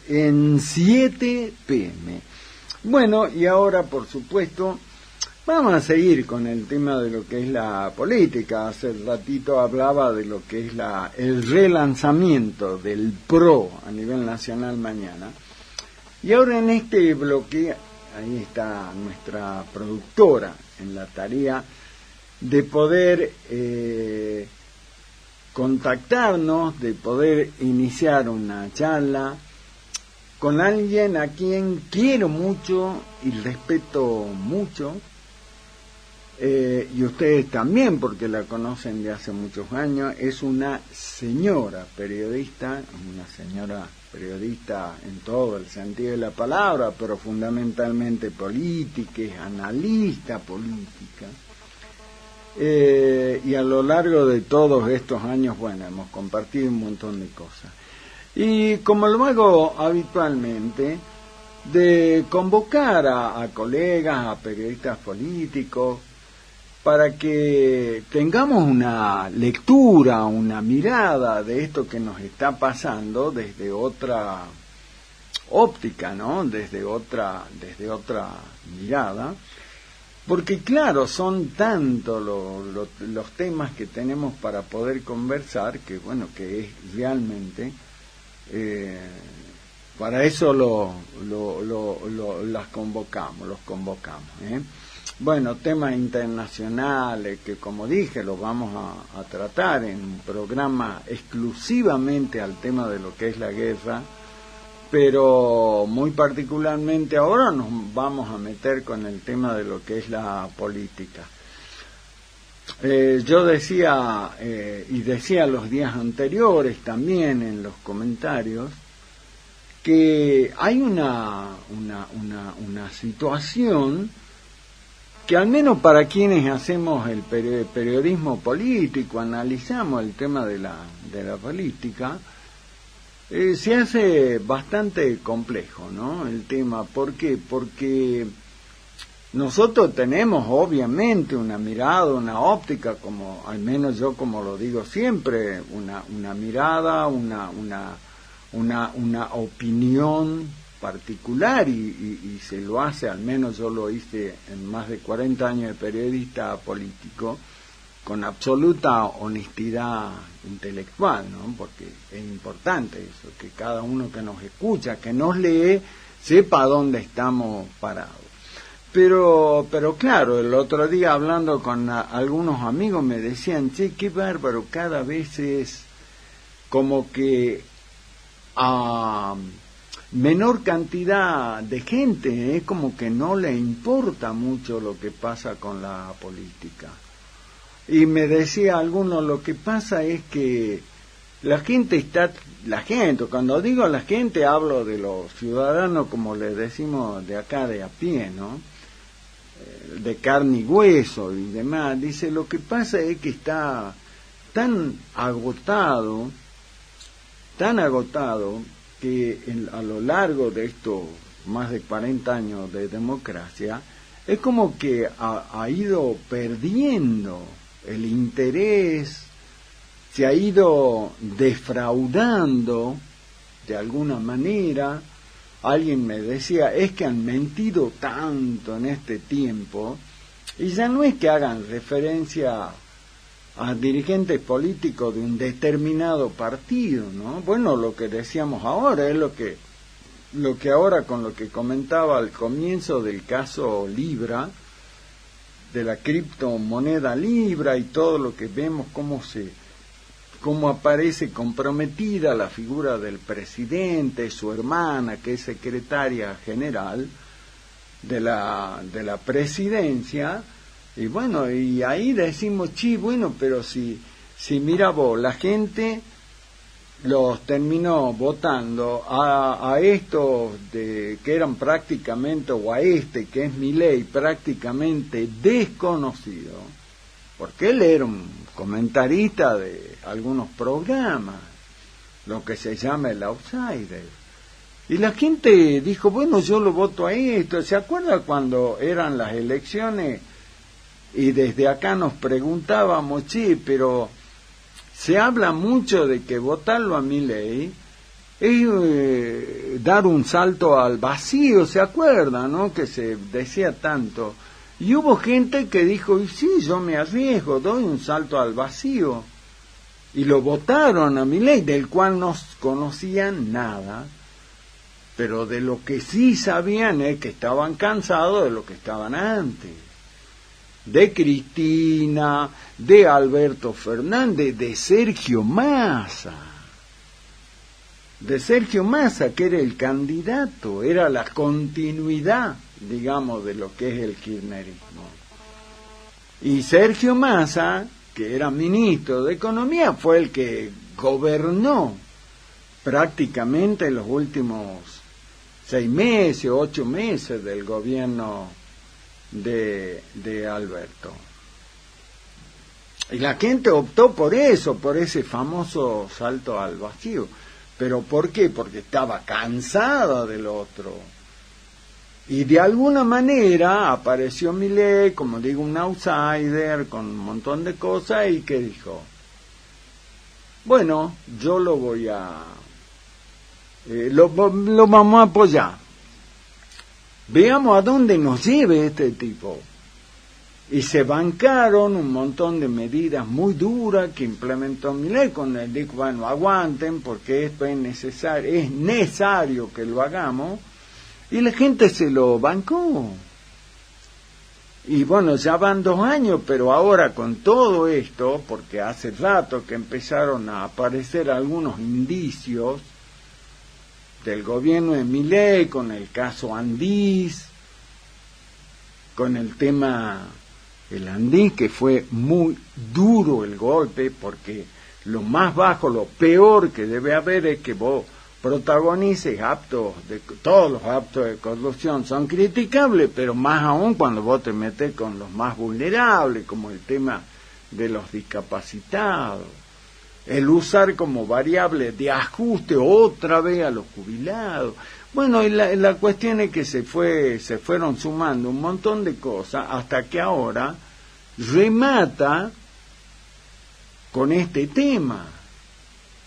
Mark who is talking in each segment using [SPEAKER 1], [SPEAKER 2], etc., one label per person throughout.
[SPEAKER 1] En 7 p.m. Bueno, y ahora, por supuesto, vamos a seguir con el tema de lo que es la política. Hace ratito hablaba de lo que es el relanzamiento del PRO a nivel nacional mañana. Y ahora en este bloque, ahí está nuestra productora en la tarea de poder contactarnos, de poder iniciar una charla con alguien a quien quiero mucho y respeto mucho, y ustedes también porque la conocen de hace muchos años. Es una señora periodista en todo el sentido de la palabra, pero fundamentalmente política, es analista política, y a lo largo de todos estos años, bueno, hemos compartido un montón de cosas. Y como lo hago habitualmente, de convocar a colegas, a periodistas políticos, para que tengamos una lectura, una mirada de esto que nos está pasando desde otra óptica, ¿no? Desde otra mirada, porque claro, son tantos los temas que tenemos para poder conversar, que bueno, que es realmente... para eso los convocamos. Bueno, temas internacionales que, como dije, los vamos a tratar en un programa exclusivamente al tema de lo que es la guerra, pero muy particularmente ahora nos vamos a meter con el tema de lo que es la política. Yo decía, y decía los días anteriores también en los comentarios, que hay una situación que, al menos para quienes hacemos el periodismo político, analizamos el tema de la política, se hace bastante complejo, ¿no? El tema, ¿por qué? Porque nosotros tenemos obviamente una mirada, una óptica, como al menos yo como lo digo siempre, una mirada, una opinión particular, y se lo hace, al menos yo lo hice en más de 40 años de periodista político, con absoluta honestidad intelectual, ¿no? Porque es importante eso, que cada uno que nos escucha, que nos lee, sepa dónde estamos parados. Pero claro, el otro día hablando con algunos amigos me decían, che, qué bárbaro, cada vez es como que a menor cantidad de gente, como que no le importa mucho lo que pasa con la política. Y me decía alguno, lo que pasa es que la gente, cuando digo la gente hablo de los ciudadanos, como le decimos de acá de a pie, ¿no? De carne y hueso y demás. Dice, lo que pasa es que está tan agotado que a lo largo de estos más de 40 años de democracia, es como que ha ido perdiendo el interés, se ha ido defraudando de alguna manera. Alguien me decía, es que han mentido tanto en este tiempo, y ya no es que hagan referencia a dirigentes políticos de un determinado partido, ¿no? Bueno, lo que decíamos ahora es lo que ahora, con lo que comentaba al comienzo del caso Libra, de la criptomoneda Libra, y todo lo que vemos, cómo aparece comprometida la figura del presidente, su hermana, que es secretaria general de la presidencia. Y bueno, y ahí decimos, bueno, pero si mira vos, la gente los terminó votando a estos que eran prácticamente, o a este que es Milei, prácticamente desconocido, porque él era un comentarista de algunos programas, lo que se llama el outsider. Y la gente dijo, bueno, yo lo voto a esto. ¿Se acuerda cuando eran las elecciones? Y desde acá nos preguntábamos, pero se habla mucho de que votarlo a Milei es dar un salto al vacío, ¿se acuerdan, no? Que se decía tanto. Y hubo gente que dijo, y sí, yo me arriesgo, doy un salto al vacío. Y lo votaron a Milei, del cual no conocían nada, pero de lo que sí sabían es que estaban cansados de lo que estaban antes. De Cristina, de Alberto Fernández, de Sergio Massa. De Sergio Massa, que era el candidato, era la continuidad, digamos, de lo que es el kirchnerismo. Y Sergio Massa, que era ministro de Economía, fue el que gobernó prácticamente los últimos 6 meses, 8 meses del gobierno de Alberto. Y la gente optó por eso, por ese famoso salto al vacío. ¿Pero por qué? Porque estaba cansada del otro. Y de alguna manera apareció Milei, como digo, un outsider con un montón de cosas, y que dijo, bueno, yo lo voy a... lo vamos a apoyar. Veamos a dónde nos lleve este tipo. Y se bancaron un montón de medidas muy duras que implementó Milei, con el dijo, bueno, aguanten, porque esto es necesario que lo hagamos. Y la gente se lo bancó. Y bueno, ya van 2 años, pero ahora con todo esto, porque hace rato que empezaron a aparecer algunos indicios del gobierno de Milei, con el caso Andís, con el tema el Andís, que fue muy duro el golpe, porque lo más bajo, lo peor que debe haber es que vos protagonices todos los actos de corrupción son criticables, pero más aún cuando vos te metes con los más vulnerables, como el tema de los discapacitados, el usar como variable de ajuste otra vez a los jubilados. Bueno, y la cuestión es que se fueron sumando un montón de cosas hasta que ahora remata con este tema.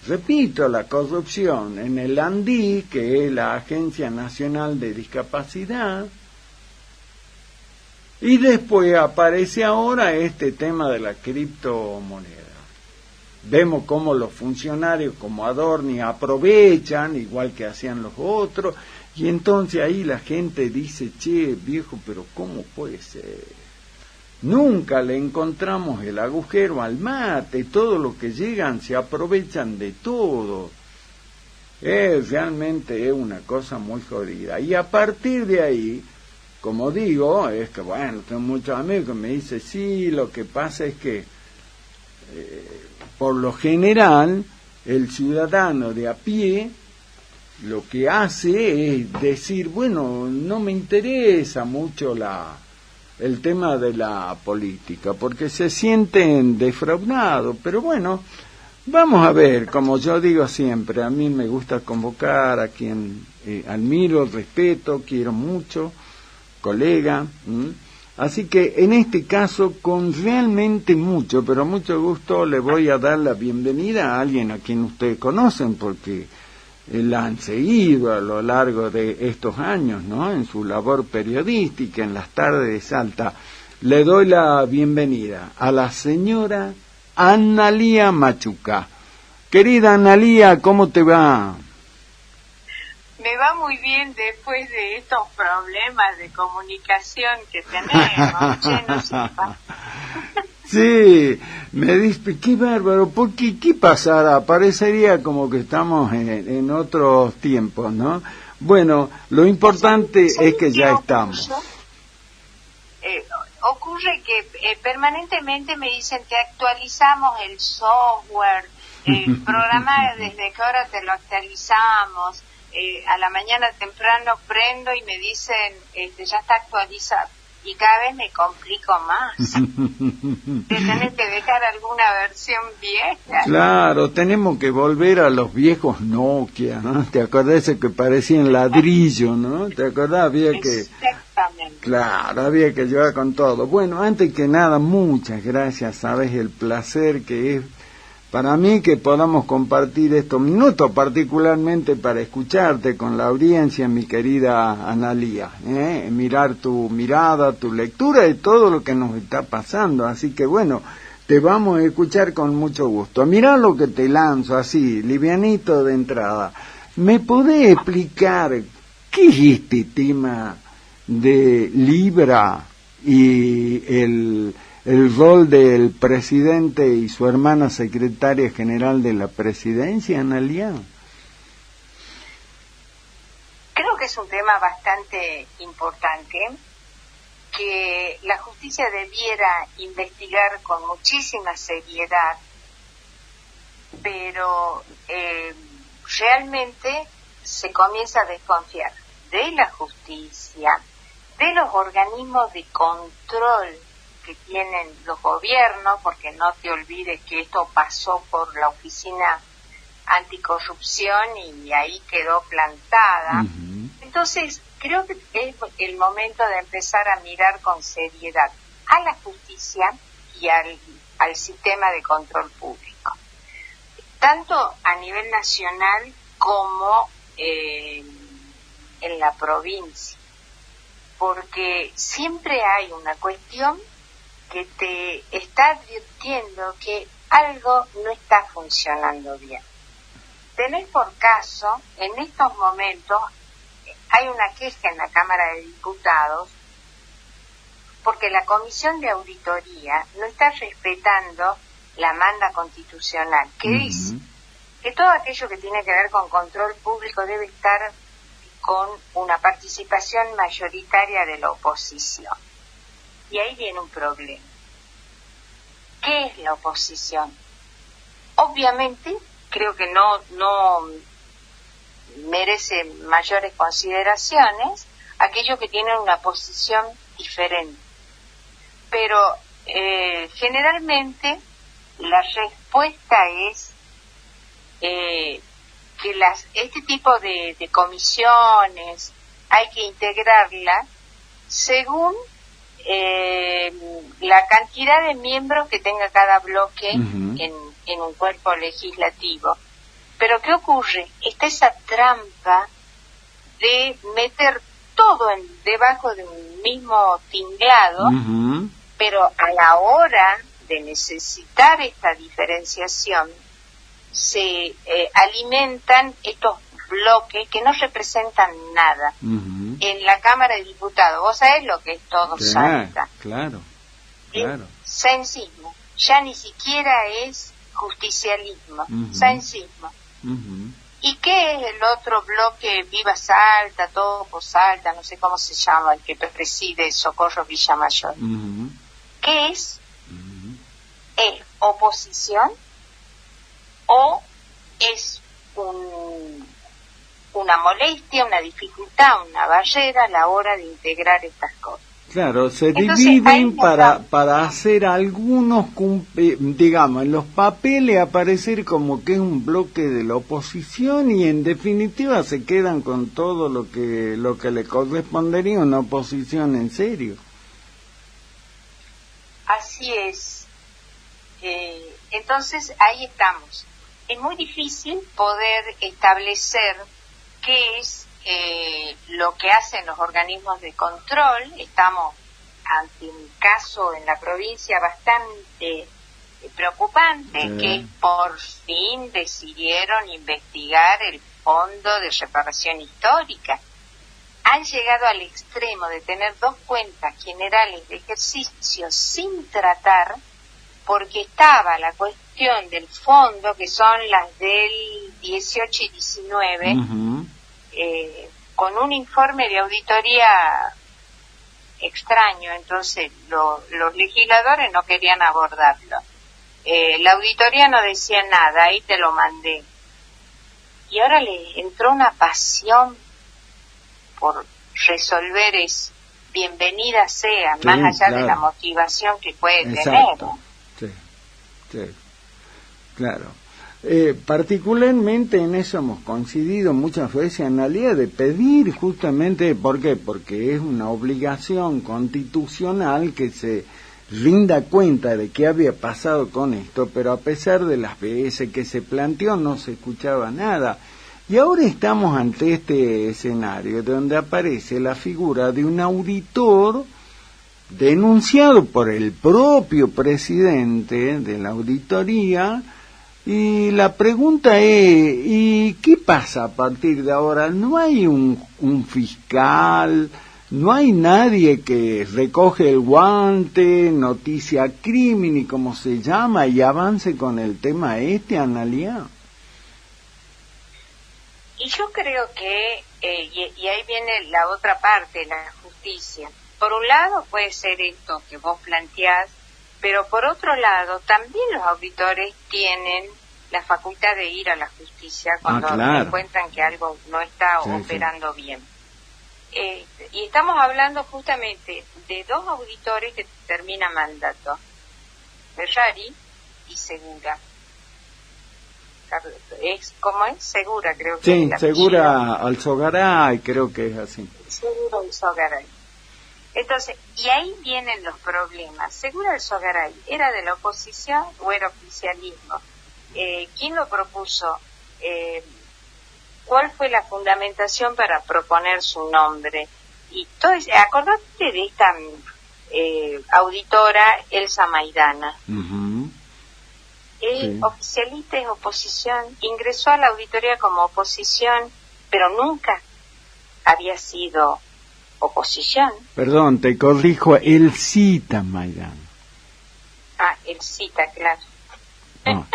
[SPEAKER 1] Repito, la corrupción en el ANDI, que es la Agencia Nacional de Discapacidad, y después aparece ahora este tema de la criptomoneda. Vemos cómo los funcionarios como Adorni aprovechan, igual que hacían los otros, y entonces ahí la gente dice, che, viejo, pero ¿cómo puede ser? Nunca le encontramos el agujero al mate, todo lo que llegan se aprovechan de todo. Realmente es una cosa muy jodida. Y a partir de ahí, como digo, es que bueno, tengo muchos amigos que me dicen, sí, lo que pasa es que por lo general el ciudadano de a pie lo que hace es decir, bueno, no me interesa mucho el tema de la política, porque se sienten defraudados, pero bueno, vamos a ver, como yo digo siempre, a mí me gusta convocar a quien admiro, respeto, quiero mucho, colega, así que en este caso, con realmente mucho, pero mucho gusto, le voy a dar la bienvenida a alguien a quien ustedes conocen, porque la han seguido a lo largo de estos años, ¿no? En su labor periodística, en las tardes de Salta. Le doy la bienvenida a la señora Analía Machuca. Querida Analía, ¿cómo te va?
[SPEAKER 2] Me va muy bien después de estos problemas de comunicación que tenemos. Che, no sé.
[SPEAKER 1] Sí, me dice, qué bárbaro, porque ¿qué pasará? Parecería como que estamos en otros tiempos, ¿no? Bueno, lo importante es que ya estamos.
[SPEAKER 2] Ocurre que permanentemente me dicen, te actualizamos el software, el programa desde que ahora te lo actualizamos, a la mañana temprano prendo y me dicen, ya está actualizado. Y cada vez me complico más. Te tenés que dejar alguna versión vieja.
[SPEAKER 1] Claro, tenemos que volver a los viejos Nokia, ¿no? ¿Te acordás que parecían ladrillo, no? ¿Te acordás? Había que...
[SPEAKER 2] Exactamente.
[SPEAKER 1] Claro, había que llevar con todo. Bueno, antes que nada, muchas gracias, sabes el placer que es para mí que podamos compartir estos minutos, particularmente para escucharte con la audiencia, mi querida Analía, mirar tu mirada, tu lectura de todo lo que nos está pasando. Así que bueno, te vamos a escuchar con mucho gusto. Mirá lo que te lanzo así, livianito de entrada. ¿Me podés explicar qué es este tema de Libra y el rol del presidente y su hermana secretaria general de la presidencia, Analía?
[SPEAKER 2] Creo que es un tema bastante importante, que la justicia debiera investigar con muchísima seriedad, pero realmente se comienza a desconfiar de la justicia, de los organismos de control que tienen los gobiernos, porque no te olvides que esto pasó por la Oficina Anticorrupción y ahí quedó plantada. Uh-huh. Entonces, creo que es el momento de empezar a mirar con seriedad a la justicia y al sistema de control público, tanto a nivel nacional como en la provincia, porque siempre hay una cuestión que te está advirtiendo que algo no está funcionando bien. Tenés por caso, en estos momentos, hay una queja en la Cámara de Diputados porque la Comisión de Auditoría no está respetando la manda constitucional, que dice que todo aquello que tiene que ver con control público debe estar con una participación mayoritaria de la oposición. Y ahí viene un problema. ¿Qué es la oposición? Obviamente, creo que no merece mayores consideraciones aquellos que tienen una posición diferente. Pero generalmente la respuesta es que este tipo de comisiones hay que integrarla según la cantidad de miembros que tenga cada bloque en un cuerpo legislativo. Pero ¿qué ocurre? Está esa trampa de meter todo debajo de un mismo tinglado, pero a la hora de necesitar esta diferenciación se alimentan estos bloques que no representan nada. En la Cámara de Diputados, vos sabés lo que es todo salta.
[SPEAKER 1] Claro.
[SPEAKER 2] Cencismo, ya ni siquiera es justicialismo, cencismo. ¿Y qué es el otro bloque? Viva Salta, todo por Salta, no sé cómo se llama, el que preside Socorro Villamayor. ¿Qué es? ¿Es oposición o es una molestia, una dificultad, una barrera a la hora de integrar estas cosas?
[SPEAKER 1] Claro, se dividen para hacer algunos, digamos, en los papeles aparecer como que es un bloque de la oposición y en definitiva se quedan con todo lo que le correspondería a una oposición en serio.
[SPEAKER 2] Así es. Entonces ahí estamos. Es muy difícil poder establecer qué es lo que hacen los organismos de control. Estamos ante un caso en la provincia bastante preocupante, que por fin decidieron investigar el Fondo de Reparación Histórica. Han llegado al extremo de tener 2 cuentas generales de ejercicio sin tratar, porque estaba la cuestión del fondo, que son las del 18 y 19, con un informe de auditoría extraño. Entonces los legisladores no querían abordarlo. La auditoría no decía nada, ahí te lo mandé. Y ahora le entró una pasión por resolver eso. Bienvenida sea, más allá de la motivación que puede tener.
[SPEAKER 1] Sí, claro. Particularmente en eso hemos coincidido muchas veces, Analía, de pedir justamente, ¿por qué? Porque es una obligación constitucional que se rinda cuenta de qué había pasado con esto, pero a pesar de las veces que se planteó no se escuchaba nada. Y ahora estamos ante este escenario donde aparece la figura de un auditor denunciado por el propio presidente de la auditoría, y la pregunta es, ¿y qué pasa a partir de ahora? ¿No hay un fiscal? ¿No hay nadie que recoge el guante, noticia crimen, como se llama, y avance con el tema Analía?
[SPEAKER 2] Y yo creo que, y ahí viene la otra parte, la justicia. Por un lado puede ser esto que vos planteás, pero por otro lado también los auditores tienen la facultad de ir a la justicia cuando encuentran que algo no está operando bien. Y estamos hablando justamente de dos auditores que terminan mandato, Ferrari y Segura. ¿Cómo es? Segura, creo que
[SPEAKER 1] sí, es Segura Alzogaray, creo que es así.
[SPEAKER 2] Segura Alzogaray. Entonces, y ahí vienen los problemas. Segura Alzogaray, ¿era de la oposición o era oficialismo? ¿Quién lo propuso? ¿Cuál fue la fundamentación para proponer su nombre? Y todo acordate de esta auditora Elsa Maidana.
[SPEAKER 1] Uh-huh.
[SPEAKER 2] Sí. Oficialista, es oposición, ingresó a la auditoría como oposición, pero nunca había sido oposición.
[SPEAKER 1] Perdón, te corrijo, Elcita Maidana.
[SPEAKER 2] Elcita, claro.
[SPEAKER 1] No,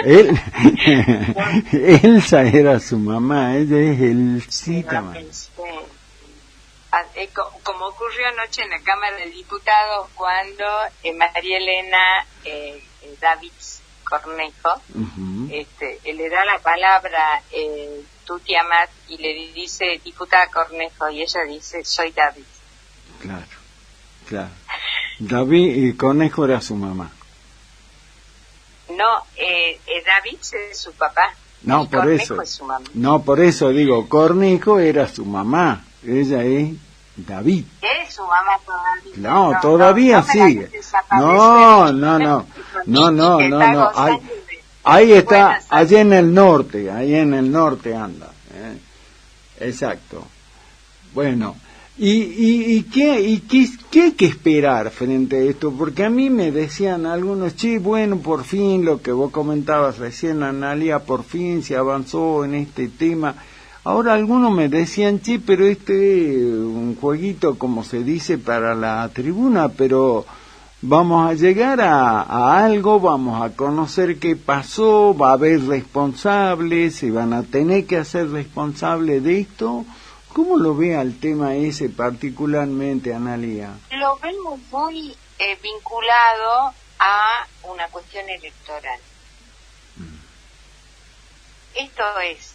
[SPEAKER 1] Elsa era su mamá, ella es Elcita Maidana.
[SPEAKER 2] Como ocurrió anoche en la Cámara de Diputados cuando María Elena Davids Cornejo
[SPEAKER 1] uh-huh.
[SPEAKER 2] Le da la palabra Tuti Amat y le dice diputada Cornejo, y ella dice soy David.
[SPEAKER 1] Claro. David Cornejo era su mamá.
[SPEAKER 2] No, David es su papá.
[SPEAKER 1] No, por
[SPEAKER 2] Cornejo
[SPEAKER 1] eso.
[SPEAKER 2] Es su mamá.
[SPEAKER 1] No, por eso digo, Cornejo era su mamá. Ella es David.
[SPEAKER 2] Es su mamá todavía.
[SPEAKER 1] No, todavía sigue. No. Ahí está, allá en el norte anda. Exacto. Bueno, ¿y qué hay que esperar frente a esto? Porque a mí me decían algunos, bueno, por fin, lo que vos comentabas recién, Analía, por fin se avanzó en este tema. Ahora algunos me decían, pero un jueguito, como se dice, para la tribuna, pero vamos a llegar a algo, vamos a conocer qué pasó, va a haber responsables, se van a tener que hacer responsables de esto. ¿Cómo lo ve al tema ese particularmente, Analía?
[SPEAKER 2] Lo vemos muy vinculado a una cuestión electoral. Esto es,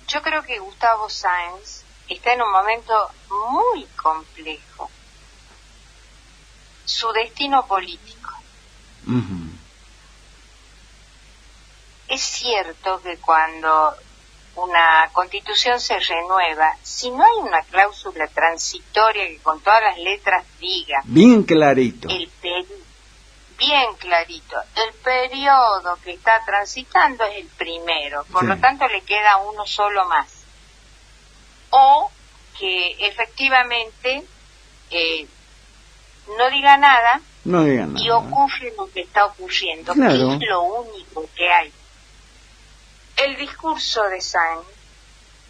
[SPEAKER 2] yo creo que Gustavo Sáenz está en un momento muy complejo. Su destino político.
[SPEAKER 1] Uh-huh.
[SPEAKER 2] Es cierto que cuando una constitución se renueva, si no hay una cláusula transitoria que con todas las letras diga
[SPEAKER 1] bien clarito,
[SPEAKER 2] bien clarito, el periodo que está transitando es el primero, por lo tanto le queda uno solo más, o que efectivamente no diga nada y ocurre lo que está ocurriendo, que es lo único que hay. El discurso de Sáenz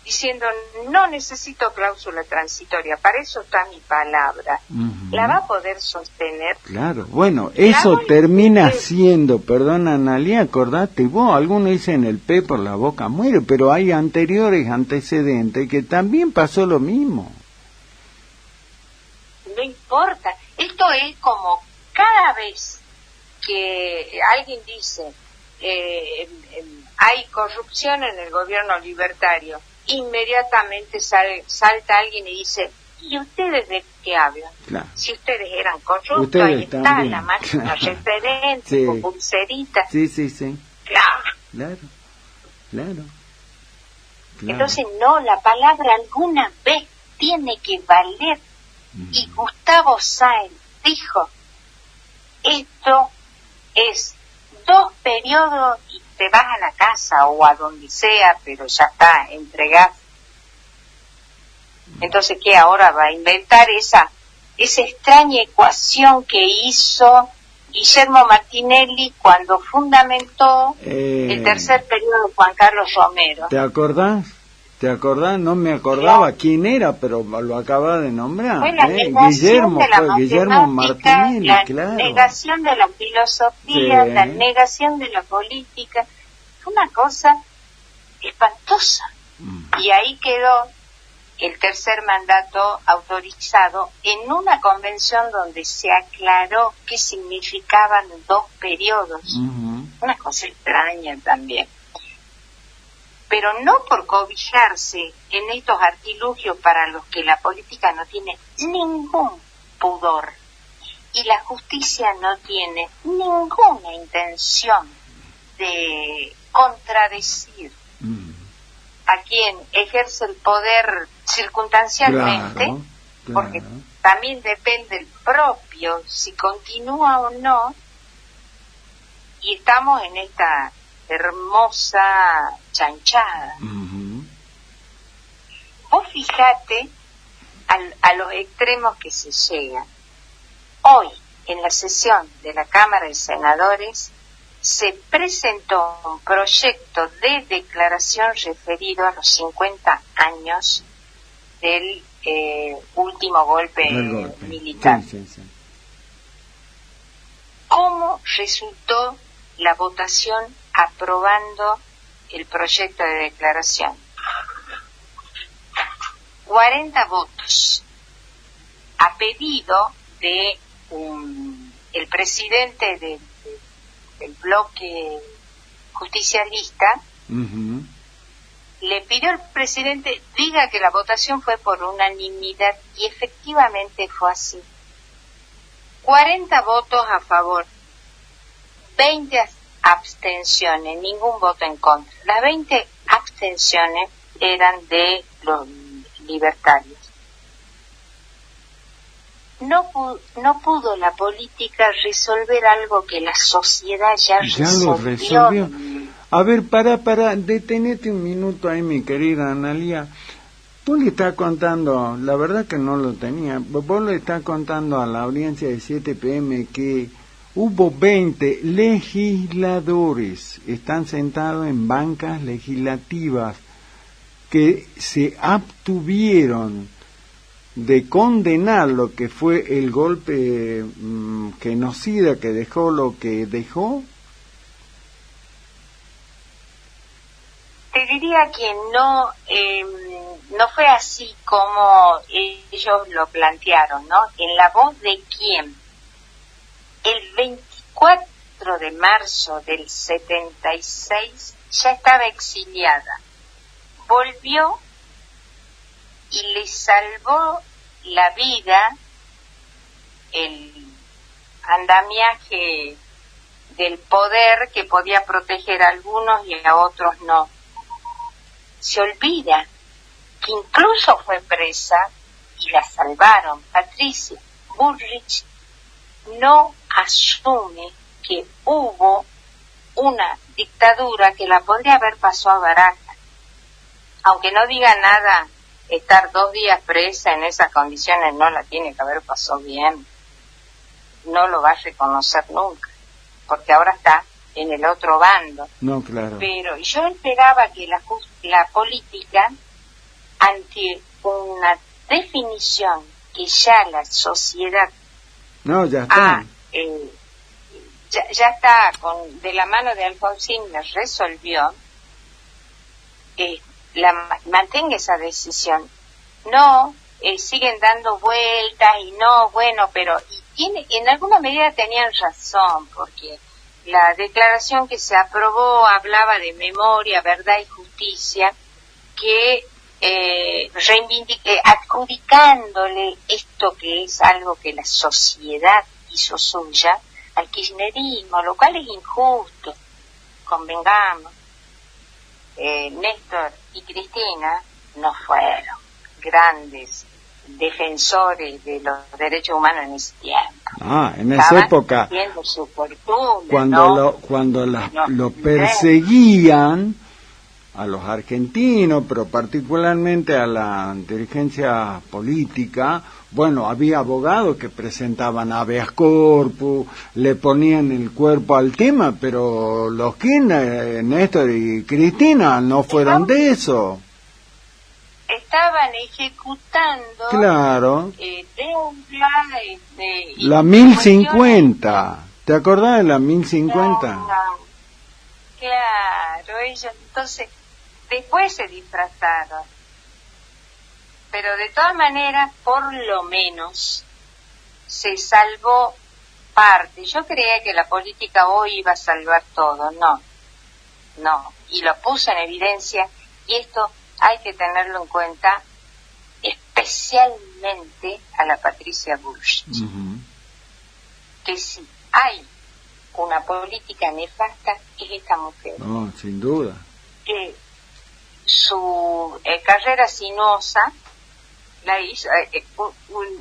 [SPEAKER 2] diciendo no necesito cláusula transitoria, para eso está mi palabra, uh-huh. ¿La va a poder sostener?
[SPEAKER 1] Claro, bueno, eso termina siendo, perdona Analía, acordate vos, algunos dicen el pez por la boca muere, pero hay anteriores antecedentes que también pasó lo mismo.
[SPEAKER 2] No importa, esto es como cada vez que alguien dice hay corrupción en el gobierno libertario, inmediatamente salta alguien y dice, ¿y ustedes de qué hablan?
[SPEAKER 1] Claro.
[SPEAKER 2] Si ustedes eran corruptos, ahí está también. La máquina referente, con pulserita.
[SPEAKER 1] Sí. Claro.
[SPEAKER 2] Entonces, no, la palabra alguna vez tiene que valer. Y Gustavo Sáenz dijo, esto es 2 periodos y te vas a la casa o a donde sea, pero ya está, entregás. Entonces, ¿qué ahora va a inventar esa extraña ecuación que hizo Guillermo Martinelli cuando fundamentó el tercer periodo de Juan Carlos Romero?
[SPEAKER 1] ¿Te acordás? ¿Te acordás? No me acordaba quién era, pero lo acaba de nombrar.
[SPEAKER 2] Fue la negación de la
[SPEAKER 1] Guillermo Martinelli,
[SPEAKER 2] la
[SPEAKER 1] claro.
[SPEAKER 2] negación de la filosofía,
[SPEAKER 1] Sí.
[SPEAKER 2] la negación de la política. Fue una cosa espantosa. Y ahí quedó el tercer mandato autorizado en una convención donde se aclaró qué significaban 2 periodos. Una cosa extraña también. Pero no por cobijarse en estos artilugios para los que la política no tiene ningún pudor y la justicia no tiene ninguna intención de contradecir a quien ejerce el poder circunstancialmente,
[SPEAKER 1] Claro.
[SPEAKER 2] porque también depende el propio si continúa o no, y estamos en esta hermosa chanchada. Vos fijate a los extremos que se llegan. Hoy, en la sesión de la Cámara de Senadores, se presentó un proyecto de declaración referido a los 50 años del último golpe militar.
[SPEAKER 1] Sí.
[SPEAKER 2] ¿Cómo resultó la votación aprobando el proyecto de declaración? 40 votos a pedido de el presidente del bloque justicialista. Le pidió al presidente diga que la votación fue por unanimidad y efectivamente fue así. 40 votos a favor, 20 abstenciones, ningún voto en contra. Las 20 abstenciones eran de los libertarios. No pudo la política resolver algo que la sociedad ya
[SPEAKER 1] lo resolvió. A ver, para, detenete un minuto ahí, mi querida Analía. Vos le estás contando, la verdad que no lo tenía, vos le estás contando a la audiencia de 7 PM que hubo 20 legisladores, están sentados en bancas legislativas, que se abstuvieron de condenar lo que fue el golpe genocida que dejó lo que dejó.
[SPEAKER 2] Te diría que no fue así como ellos lo plantearon, ¿no? En la voz de quién. El 24 de marzo del 76 ya estaba exiliada. Volvió y le salvó la vida el andamiaje del poder que podía proteger a algunos y a otros no. Se olvida que incluso fue presa y la salvaron. Patricia Bullrich no asume que hubo una dictadura que la podría haber pasado a Barajas. Aunque no diga nada, estar 2 días presa en esas condiciones no la tiene que haber pasado bien. No lo va a reconocer nunca, porque ahora está en el otro bando.
[SPEAKER 1] No, claro.
[SPEAKER 2] Pero yo esperaba que la política, ante una definición que ya la sociedad
[SPEAKER 1] ya está.
[SPEAKER 2] Ya está de la mano de Alfonsín la resolvió, mantenga esa decisión. No siguen dando vueltas y no, bueno, pero en alguna medida tenían razón, porque la declaración que se aprobó hablaba de memoria, verdad y justicia, que adjudicándole esto que es algo que la sociedad hizo suya al kirchnerismo, lo cual es injusto, convengamos. Néstor y Cristina no fueron grandes defensores de los derechos humanos en ese tiempo.
[SPEAKER 1] En esa época,
[SPEAKER 2] haciendo su fortuna,
[SPEAKER 1] cuando lo perseguían a los argentinos, pero particularmente a la dirigencia política, bueno, había abogados que presentaban habeas corpus, le ponían el cuerpo al tema, pero los Kirchner, Néstor y Cristina no fueron de eso.
[SPEAKER 2] Estaban ejecutando,
[SPEAKER 1] claro,
[SPEAKER 2] la
[SPEAKER 1] 1050. ¿Te acordás de la 1050?
[SPEAKER 2] Claro, ellos entonces después se disfrazaron, pero de todas maneras, por lo menos, se salvó parte. Yo creía que la política hoy iba a salvar todo, no, y lo puso en evidencia, y esto hay que tenerlo en cuenta, especialmente a la Patricia Bullrich, que si hay una política nefasta es esta mujer.
[SPEAKER 1] No, sin duda.
[SPEAKER 2] Que su carrera sinuosa la hizo.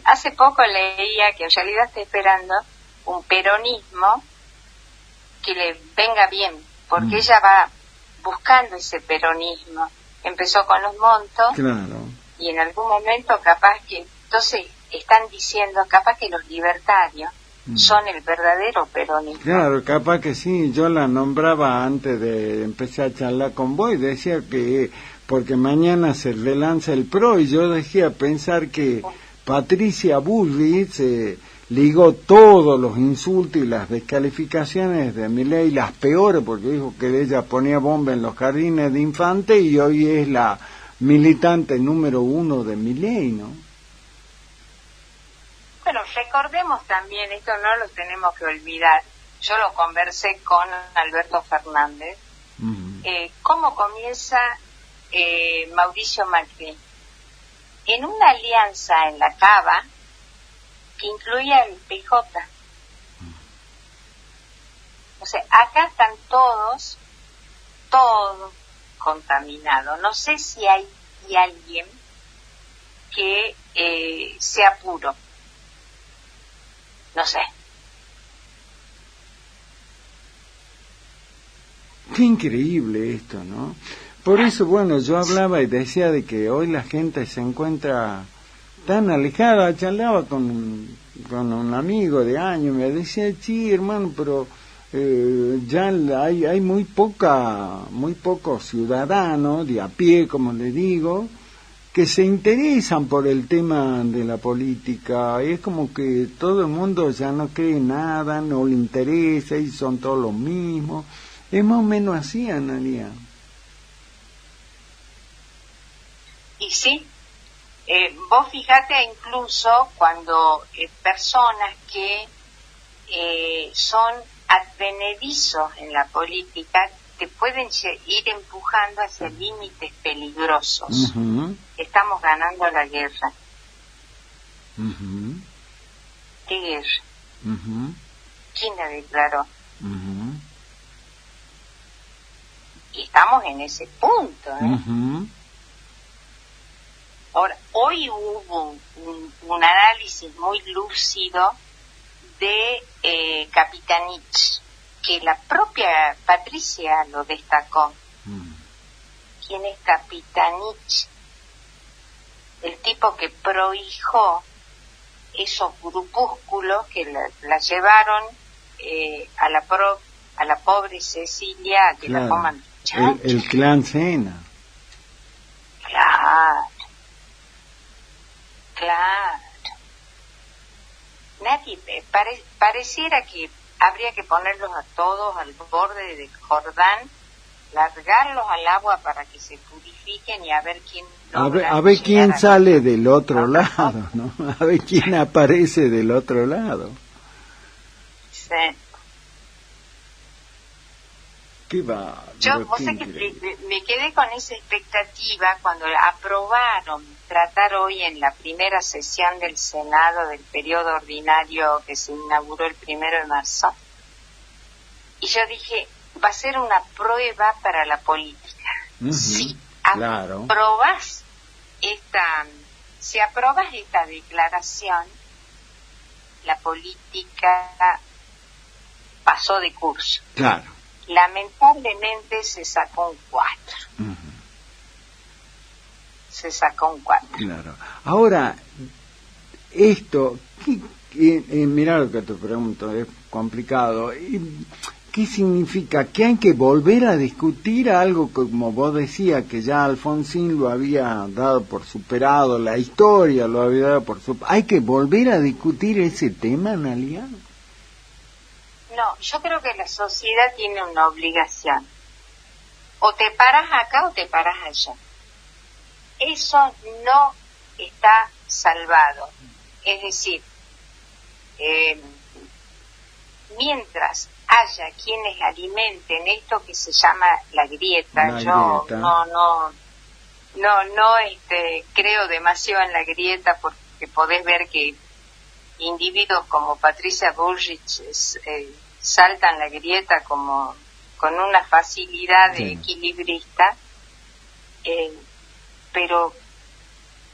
[SPEAKER 2] Hace poco leía que en realidad está esperando un peronismo que le venga bien, porque ella va buscando ese peronismo. Empezó con los montos,
[SPEAKER 1] claro,
[SPEAKER 2] y en algún momento capaz que, entonces están diciendo capaz que los libertarios son el verdadero peronismo.
[SPEAKER 1] Claro, capaz que sí. Yo la nombraba antes de empezar a charlar con vos y decía que porque mañana se relanza el PRO, y yo decía pensar que Patricia Bullrich ligó todos los insultos y las descalificaciones de Milei, las peores, porque dijo que ella ponía bomba en los jardines de infantes, y hoy es la militante número 1 de Milei, ¿no?
[SPEAKER 2] Bueno, recordemos también, esto no lo tenemos que olvidar, yo lo conversé con Alberto Fernández, cómo comienza Mauricio Macri en una alianza en la Cava que incluía el PJ. O sea, acá están todos contaminados. No sé si hay alguien que sea puro. No sé.
[SPEAKER 1] Qué increíble esto, ¿no? Por eso, bueno, yo hablaba y decía de que hoy la gente se encuentra tan alejada. Charlaba con un amigo de años, me decía, sí, hermano, pero ya hay muy pocos ciudadanos de a pie, como le digo, que se interesan por el tema de la política. Es como que todo el mundo ya no cree nada, no le interesa, y son todos los mismos. Es más o menos así, Analía.
[SPEAKER 2] Y sí, vos fíjate, incluso cuando personas que son advenedizos en la política te pueden ir empujando hacia límites peligrosos. Estamos ganando la guerra. ¿Qué guerra? ¿Quién la declaró? Y estamos en ese punto, Ahora, hoy hubo un análisis muy lúcido de Capitanich, que la propia Patricia lo destacó. ¿Quién es Capitanich? El tipo que prohijó esos grupúsculos que la llevaron a la pobre Cecilia a que la coman.
[SPEAKER 1] El clan Sena.
[SPEAKER 2] Claro. Nadie, pareciera que habría que ponerlos a todos al borde del Jordán, largarlos al agua para que se purifiquen y a ver quién
[SPEAKER 1] a ver quién sale del otro lado, ¿no? A ver quién aparece del otro lado.
[SPEAKER 2] Sí.
[SPEAKER 1] Qué va.
[SPEAKER 2] Yo, vos sé que me quedé con esa expectativa cuando aprobaron tratar hoy en la primera sesión del Senado del periodo ordinario que se inauguró el 1 de marzo. Y yo dije, va a ser una prueba para la política. Si aprobás si aprobas esta declaración, la política pasó de curso.
[SPEAKER 1] Claro.
[SPEAKER 2] Lamentablemente se sacó un 4.
[SPEAKER 1] Uh-huh.
[SPEAKER 2] Se sacó un 4.
[SPEAKER 1] Claro. Ahora, esto, mirá lo que te pregunto, es complicado. ¿Qué significa? ¿Que hay que volver a discutir algo como vos decías, que ya Alfonsín lo había dado por superado, la historia lo había dado por superado? ¿Hay que volver a discutir ese tema, Nalia?
[SPEAKER 2] No, yo creo que la sociedad tiene una obligación. O te paras acá o te paras allá. Eso no está salvado. Es decir, mientras haya quienes alimenten esto que se llama la grieta, yo no creo demasiado en la grieta, porque podés ver que individuos como Patricia Bullrich saltan la grieta como con una facilidad de equilibrista, pero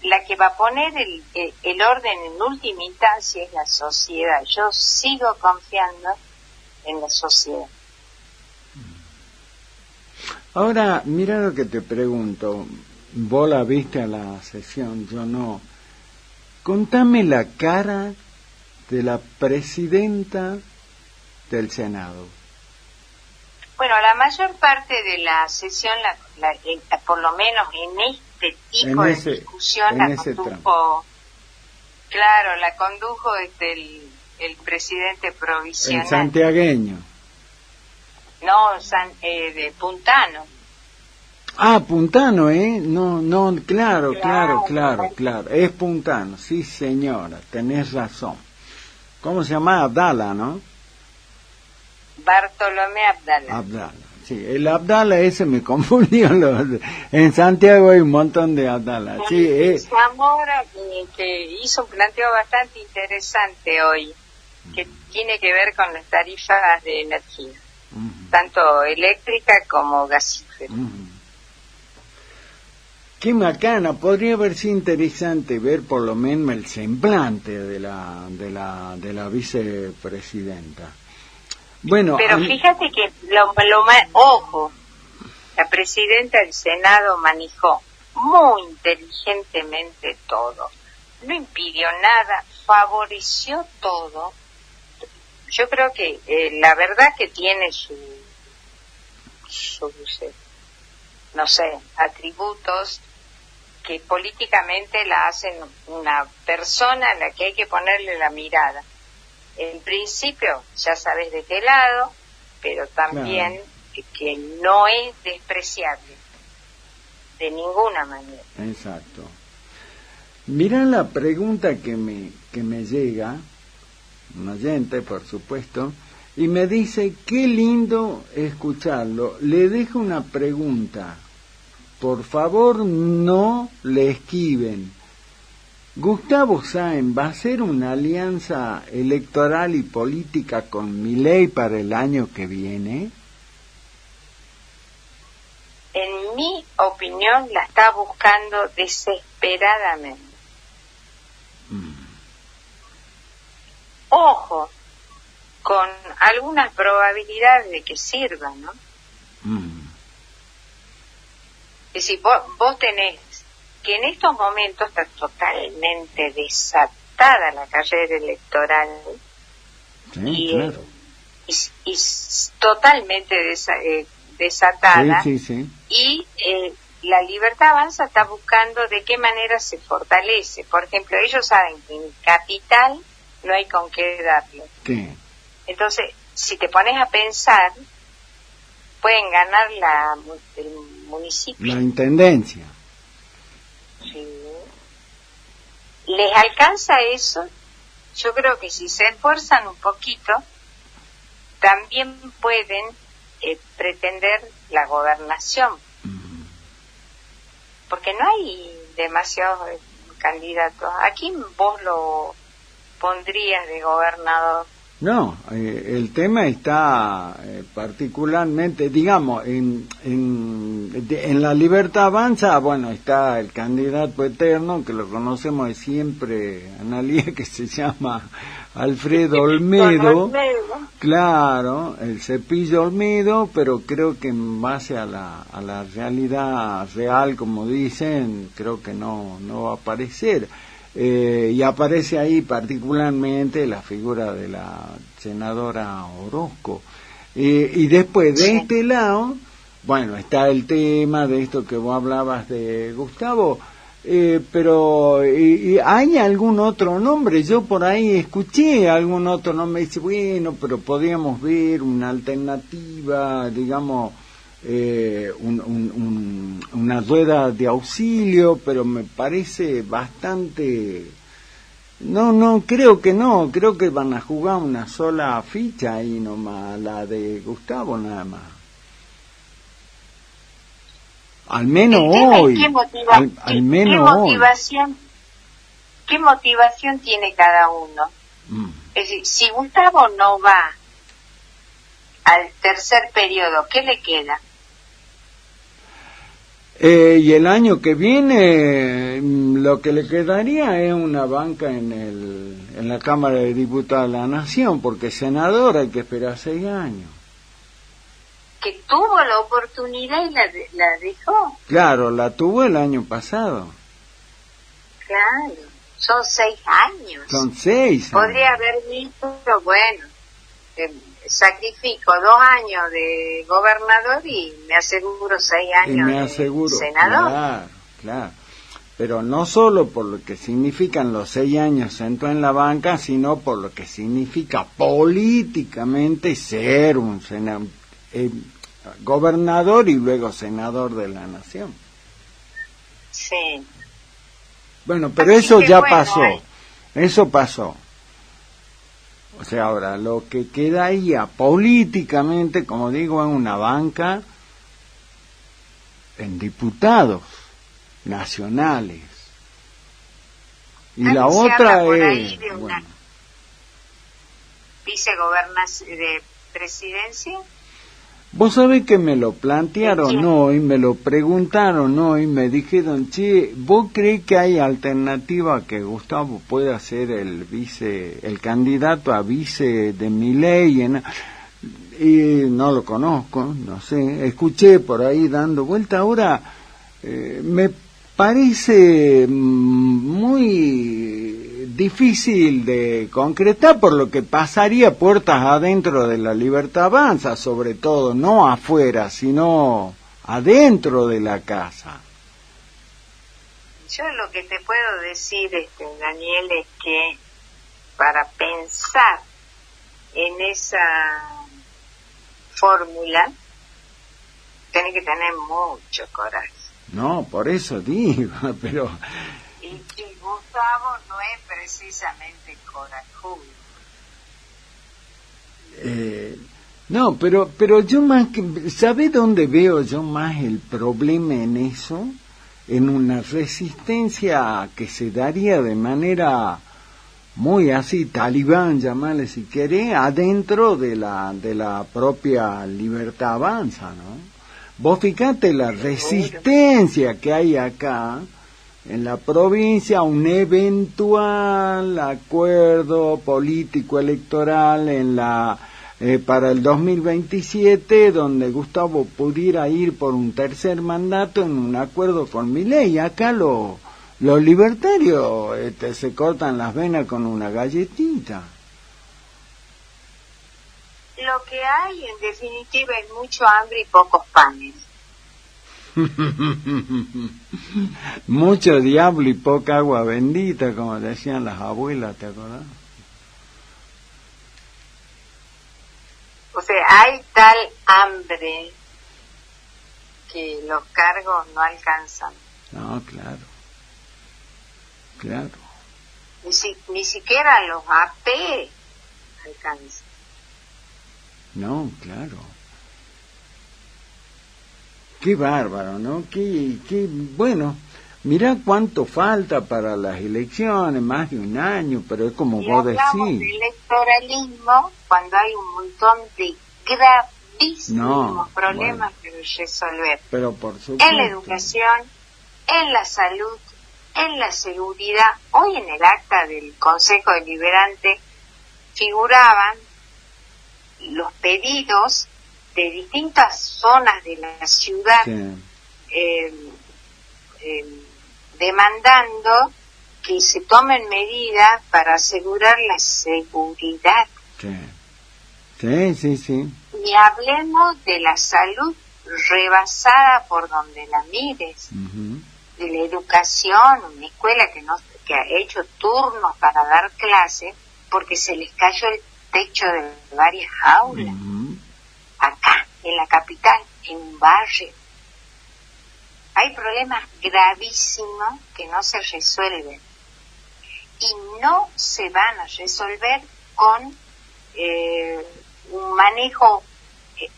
[SPEAKER 2] la que va a poner el orden en última instancia es la sociedad. Yo sigo confiando en la sociedad.
[SPEAKER 1] Ahora, mira lo que te pregunto. Vos la viste a la sesión, yo no. Contame la cara de la presidenta del Senado.
[SPEAKER 2] Bueno, la mayor parte de la sesión, por lo menos en este tipo de discusión, la condujo, claro, la condujo el presidente provisional.
[SPEAKER 1] El santiagueño.
[SPEAKER 2] No, de Puntano.
[SPEAKER 1] Ah, Puntano, No, claro. Es Puntano, sí señora, tenés razón. ¿Cómo se llama? Abdala, ¿no?
[SPEAKER 2] Bartolomé Abdala.
[SPEAKER 1] Abdala, sí, el Abdala ese me confundió. En Santiago hay un montón de Abdala. Sí,
[SPEAKER 2] Zamora, que hizo un planteo bastante interesante hoy, que tiene que ver con las tarifas de energía, tanto eléctrica como gasífera.
[SPEAKER 1] Qué macana, podría haber sido interesante ver por lo menos el semblante de la vicepresidenta. Bueno,
[SPEAKER 2] pero fíjate que ojo, la presidenta del Senado manejó muy inteligentemente todo, no impidió nada, favoreció todo. Yo creo que la verdad que tiene sus no sé, atributos que políticamente la hacen una persona a la que hay que ponerle la mirada. En principio, ya sabes de qué lado, pero también que no es despreciable, de ninguna manera.
[SPEAKER 1] Exacto. Mirá la pregunta que me llega, un oyente, por supuesto, y me dice, qué lindo escucharlo. Le dejo una pregunta. Por favor, no le esquiven. ¿Gustavo Sáenz va a hacer una alianza electoral y política con Milei para el año que viene?
[SPEAKER 2] En mi opinión, la está buscando desesperadamente. Ojo, con algunas probabilidades de que sirva, ¿no? Es decir, vos tenés que en estos momentos está totalmente desatada la carrera electoral.
[SPEAKER 1] Sí, claro.
[SPEAKER 2] Y totalmente desatada.
[SPEAKER 1] Sí.
[SPEAKER 2] Y la Libertad Avanza está buscando de qué manera se fortalece. Por ejemplo, ellos saben que en Capital no hay con qué darle.
[SPEAKER 1] Sí.
[SPEAKER 2] Entonces, si te pones a pensar, pueden ganar el municipio.
[SPEAKER 1] La intendencia.
[SPEAKER 2] Sí. ¿Les alcanza eso? Yo creo que si se esfuerzan un poquito, también pueden pretender la gobernación. Porque no hay demasiados candidatos. ¿A quién vos lo pondrías de gobernador?
[SPEAKER 1] No, el tema está particularmente, digamos, en la Libertad Avanza, bueno, está el candidato eterno, que lo conocemos de siempre, Analía, que se llama Alfredo Olmedo, claro, el Cepillo Olmedo, pero creo que en base a la realidad real, como dicen, creo que no va a aparecer. Y aparece ahí particularmente la figura de la senadora Orozco. Y después de este lado, bueno, está el tema de esto que vos hablabas de Gustavo, pero y ¿hay algún otro nombre? Yo por ahí escuché algún otro nombre, dice, bueno, pero podríamos ver una alternativa, digamos, una rueda de auxilio, pero me parece bastante... No, creo que van a jugar una sola ficha ahí nomás, la de Gustavo nada más. Al menos hoy. Al menos hoy.
[SPEAKER 2] ¿Qué motivación tiene cada uno? Es decir, si Gustavo no va al tercer periodo, ¿qué le queda?
[SPEAKER 1] Y el año que viene lo que le quedaría es una banca en la Cámara de Diputados de la Nación, porque senador hay que esperar 6 años.
[SPEAKER 2] Que tuvo la oportunidad y la dejó.
[SPEAKER 1] Claro, la tuvo el año pasado.
[SPEAKER 2] Claro, son 6 años.
[SPEAKER 1] Son 6 años.
[SPEAKER 2] Podría haber dicho, pero bueno, sacrifico 2 años de gobernador y me aseguro 6 años de senador.
[SPEAKER 1] Claro. Pero no solo por lo que significan los 6 años sentado en la banca, sino por lo que significa políticamente ser un gobernador y luego senador de la nación.
[SPEAKER 2] Sí.
[SPEAKER 1] Bueno, pero así eso ya pasó. Eso pasó. O sea, ahora lo que queda ahí políticamente, como digo, en una banca, en diputados nacionales. Y la otra es...
[SPEAKER 2] Bueno. ¿Vicegobernación de presidencia?
[SPEAKER 1] Vos sabés que me lo plantearon hoy, me lo preguntaron hoy, me dijeron, che, ¿vos creés que hay alternativa que Gustavo pueda ser el candidato a vice de Milei? Y no lo conozco, no sé, escuché por ahí dando vuelta. Ahora, me parece muy difícil de concretar por lo que pasaría puertas adentro de la Libertad Avanza, sobre todo, no afuera, sino adentro de la casa.
[SPEAKER 2] Yo lo que te puedo decir, Daniel, es que para pensar en esa fórmula tenés que tener mucho coraje.
[SPEAKER 1] No, por eso digo, pero...
[SPEAKER 2] Y Gustavo no es precisamente corajudo.
[SPEAKER 1] No, pero yo más que... ¿Sabe dónde veo yo más el problema en eso? En una resistencia que se daría de manera muy así, talibán, llamarle si quiere, adentro de la propia Libertad Avanza, ¿no? Vos fíjate la resistencia que hay acá en la provincia a un eventual acuerdo político electoral para el 2027, donde Gustavo pudiera ir por un tercer mandato en un acuerdo con Milei. Acá los libertarios se cortan las venas con una galletita.
[SPEAKER 2] Lo que hay, en definitiva, es mucho hambre y pocos panes.
[SPEAKER 1] Mucho diablo y poca agua bendita, como decían las abuelas, ¿te acordás?
[SPEAKER 2] O sea, hay tal hambre que los cargos no alcanzan.
[SPEAKER 1] No, claro.
[SPEAKER 2] Ni siquiera los AP alcanzan.
[SPEAKER 1] No, claro. Qué bárbaro, ¿no? Qué bueno. Mirá cuánto falta para las elecciones, más de un año, pero es como
[SPEAKER 2] y
[SPEAKER 1] vos
[SPEAKER 2] hablamos
[SPEAKER 1] decís.
[SPEAKER 2] de electoralismo cuando hay un montón de gravísimos problemas que resolver.
[SPEAKER 1] Pero por supuesto.
[SPEAKER 2] En la educación, en la salud, en la seguridad. Hoy en el acta del Consejo Deliberante figuraban los pedidos de distintas zonas de la ciudad, demandando que se tomen medidas para asegurar la seguridad.
[SPEAKER 1] Sí.
[SPEAKER 2] Y hablemos de la salud rebasada por donde la mires, de la educación, una escuela que ha hecho turnos para dar clases porque se les cayó el techo de varias aulas, acá, en la capital, en un barrio. Hay problemas gravísimos que no se resuelven y no se van a resolver con un manejo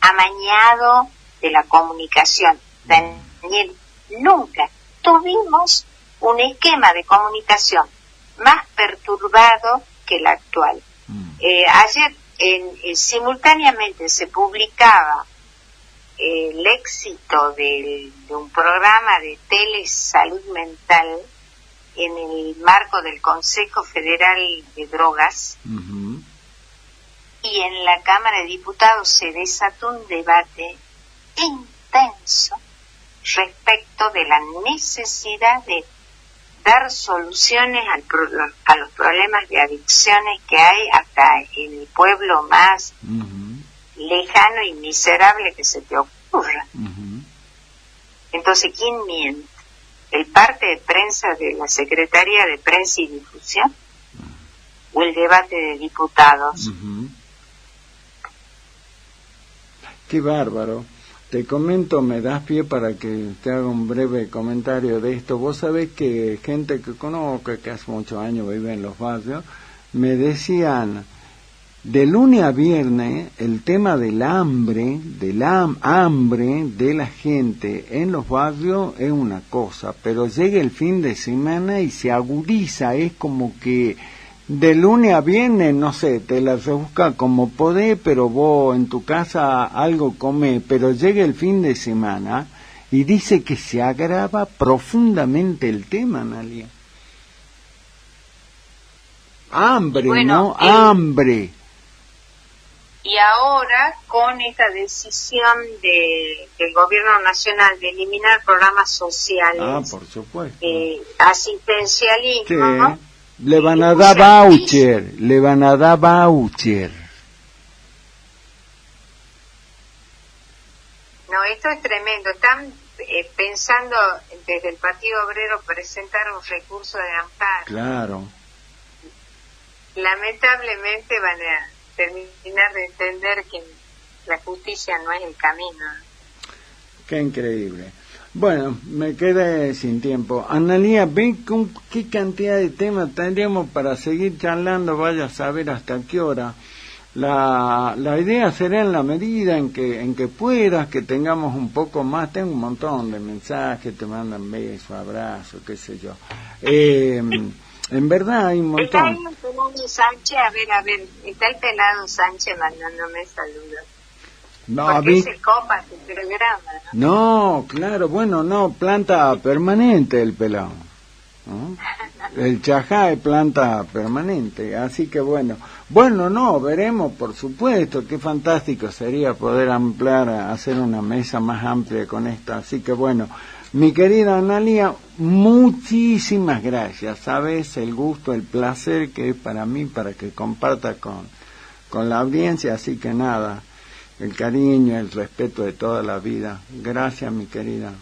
[SPEAKER 2] amañado de la comunicación. Daniel, nunca tuvimos un esquema de comunicación más perturbado que el actual. Ayer simultáneamente se publicaba el éxito de un programa de telesalud mental en el marco del Consejo Federal de Drogas, y en la Cámara de Diputados se desató un debate intenso respecto de la necesidad de dar soluciones a los problemas de adicciones que hay hasta en el pueblo más lejano y miserable que se te ocurra. Entonces, ¿quién miente? ¿El parte de prensa de la Secretaría de Prensa y Difusión o el debate de diputados?
[SPEAKER 1] Qué bárbaro. Te comento, me das pie para que te haga un breve comentario de esto. Vos sabés que gente que conozco, que hace muchos años vive en los barrios, me decían, de lunes a viernes, el tema del hambre, hambre de la gente en los barrios es una cosa, pero llega el fin de semana y se agudiza, es como que de lunes a viernes, no sé, te la rebusca como podés, pero vos en tu casa algo comés, pero llega el fin de semana y dice que se agrava profundamente el tema, Analia. Hambre,
[SPEAKER 2] bueno,
[SPEAKER 1] ¿no? Hambre.
[SPEAKER 2] Y ahora, con esta decisión del Gobierno Nacional de eliminar programas sociales,
[SPEAKER 1] por supuesto,
[SPEAKER 2] asistencialismo,
[SPEAKER 1] sí. Le van a dar voucher.
[SPEAKER 2] No, esto es tremendo. Están pensando desde el Partido Obrero presentar un recurso de amparo.
[SPEAKER 1] Claro.
[SPEAKER 2] Lamentablemente van a terminar de entender que la justicia no es el camino.
[SPEAKER 1] Qué increíble. Bueno, me quedé sin tiempo. Analía, ve con qué cantidad de temas tendríamos para seguir charlando, vaya a saber hasta qué hora. La idea será en la medida en que puedas, que tengamos un poco más. Tengo un montón de mensajes, te mandan besos, abrazos, qué sé yo. En verdad hay un montón.
[SPEAKER 2] Está ahí el pelado Sánchez, a ver, está el pelado Sánchez mandándome saludos.
[SPEAKER 1] No,
[SPEAKER 2] porque se copa tu programa, ¿no?
[SPEAKER 1] No, claro, bueno, no, planta permanente el pelado, ¿no? El chajá es planta permanente, así que bueno, no, veremos, por supuesto, qué fantástico sería poder ampliar, hacer una mesa más amplia con esta, así que bueno, mi querida Analia, muchísimas gracias, sabes el gusto, el placer que es para mí, para que comparta con la audiencia, así que nada, el cariño, el respeto de toda la vida. Gracias, mi querida.